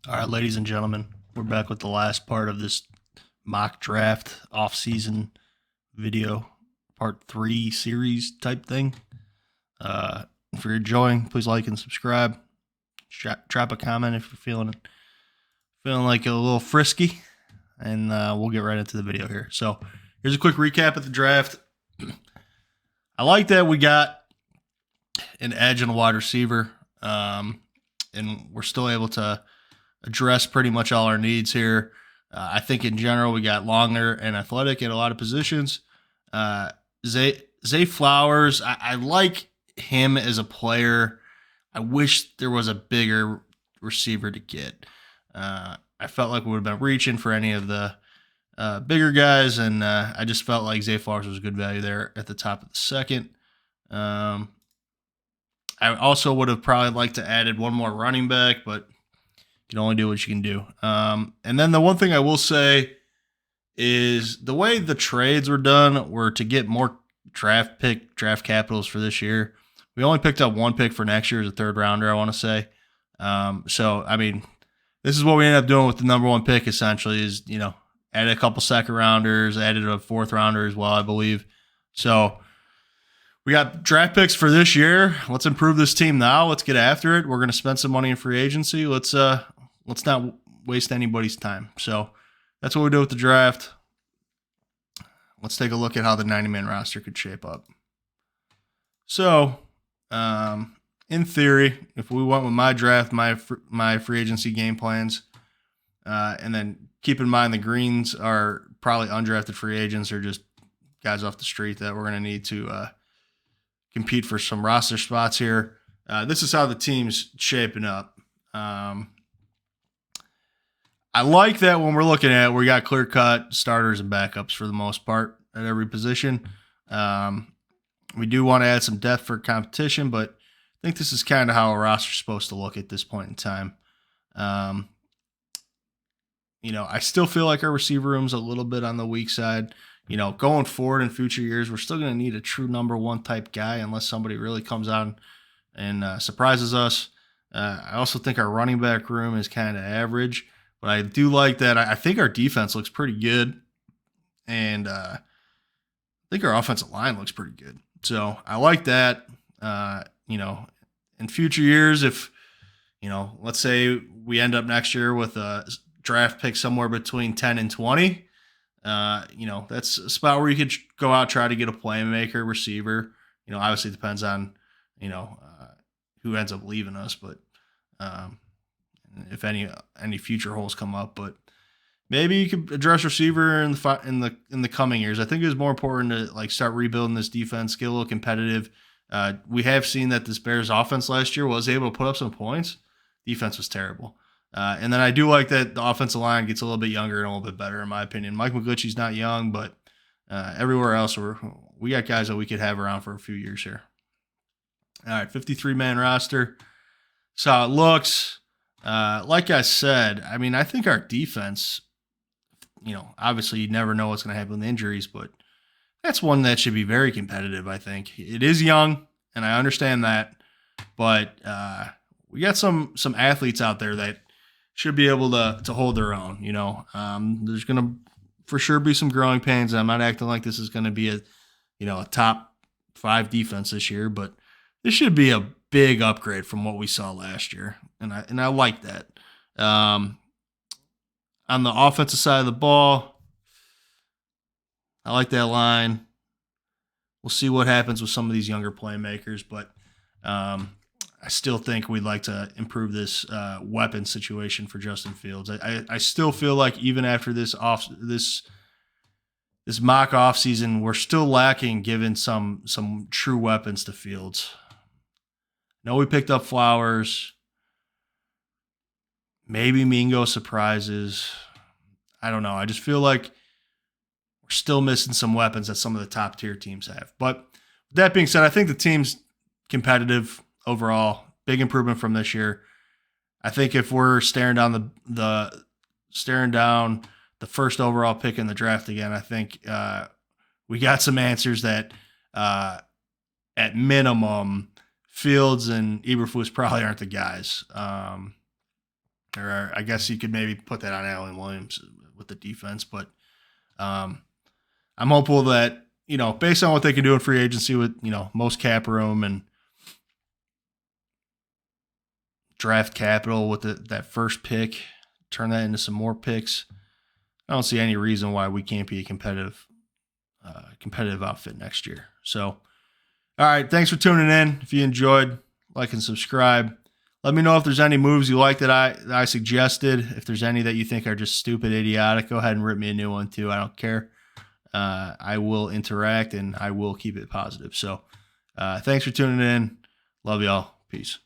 All right, ladies and gentlemen, we're back with the last part of this mock draft off-season video, part 3 series type thing. If you're enjoying, please like and subscribe. Drop a comment if you're feeling like a little frisky, and we'll get right into the video here. So here's a quick recap of the draft. I like that we got an edge and a wide receiver, and we're still able to address pretty much all our needs here. I think in general we got longer and athletic at a lot of positions. Zay Flowers, I like him as a player. I wish there was a bigger receiver to get. I felt like we would have been reaching for any of the bigger guys, and I just felt like Zay Flowers was good value there at the top of the second. I also would have probably liked to added one more running back, but you can only do what you can do. And then the one thing I will say is the way the trades were done were to get more draft capitals for this year. We only picked up one pick for next year as a third rounder, I want to say. So, I mean, this is what we ended up doing with the number one pick, essentially, is, added a couple second rounders, added a fourth rounder as well, I believe. So we got draft picks for this year. Let's improve this team now. Let's get after it. We're going to spend some money in free agency. Let's not waste anybody's time. So that's what we do with the draft. Let's take a look at how the 90-man roster could shape up. So, in theory, if we went with my draft, my free agency game plans, and then keep in mind the greens are probably undrafted free agents or just guys off the street that we're going to need to compete for some roster spots here. This is how the team's shaping up. I like that when we're looking at it, we got clear-cut starters and backups for the most part at every position. We do want to add some depth for competition, but I think this is kind of how a roster's supposed to look at this point in time. I still feel like our receiver room's a little bit on the weak side. Going forward in future years, we're still going to need a true number one type guy unless somebody really comes out and surprises us. I also think our running back room is kind of average. But I do like that. I think our defense looks pretty good. And I think our offensive line looks pretty good. So I like that. In future years, if, let's say we end up next year with a draft pick somewhere between 10 and 20, that's a spot where you could go out, try to get a playmaker, receiver. Obviously it depends on, who ends up leaving us. But, if any future holes come up, but maybe you could address receiver in the coming years. I think it was more important to start rebuilding this defense, get a little competitive. We have seen that this Bears offense last year was able to put up some points. Defense was terrible, and then I do like that the offensive line gets a little bit younger and a little bit better, in my opinion. Mike McGlinchey's not young, but everywhere else we got guys that we could have around for a few years here. All right, 53-man roster. So how it looks. Like I said, I think our defense, obviously you never know what's going to happen with injuries, but that's one that should be very competitive, I think. It is young, and I understand that, but we got some athletes out there that should be able to hold their own, There's going to for sure be some growing pains. I'm not acting like this is going to be a top 5 defense this year, but this should be a big upgrade from what we saw last year, and I like that. On the offensive side of the ball, I like that line. We'll see what happens with some of these younger playmakers, but I still think we'd like to improve this weapon situation for Justin Fields. I still feel like even after this mock off season, we're still lacking given some true weapons to Fields. No, we picked up Flowers. Maybe Mingo surprises. I don't know. I just feel like we're still missing some weapons that some of the top tier teams have. But with that being said, I think the team's competitive overall. Big improvement from this year. I think if we're staring down the first overall pick in the draft again, I think we got some answers that at minimum Fields and Eberflus probably aren't the guys. Or I guess you could maybe put that on Allen Williams with the defense. But I'm hopeful that, based on what they can do in free agency with, most cap room and draft capital with that first pick, turn that into some more picks. I don't see any reason why we can't be a competitive outfit next year. So, all right, thanks for tuning in. If you enjoyed, like and subscribe. Let me know if there's any moves you like that I suggested. If there's any that you think are just stupid, idiotic, go ahead and rip me a new one too. I don't care. I will interact and I will keep it positive. So, thanks for tuning in. Love y'all. Peace.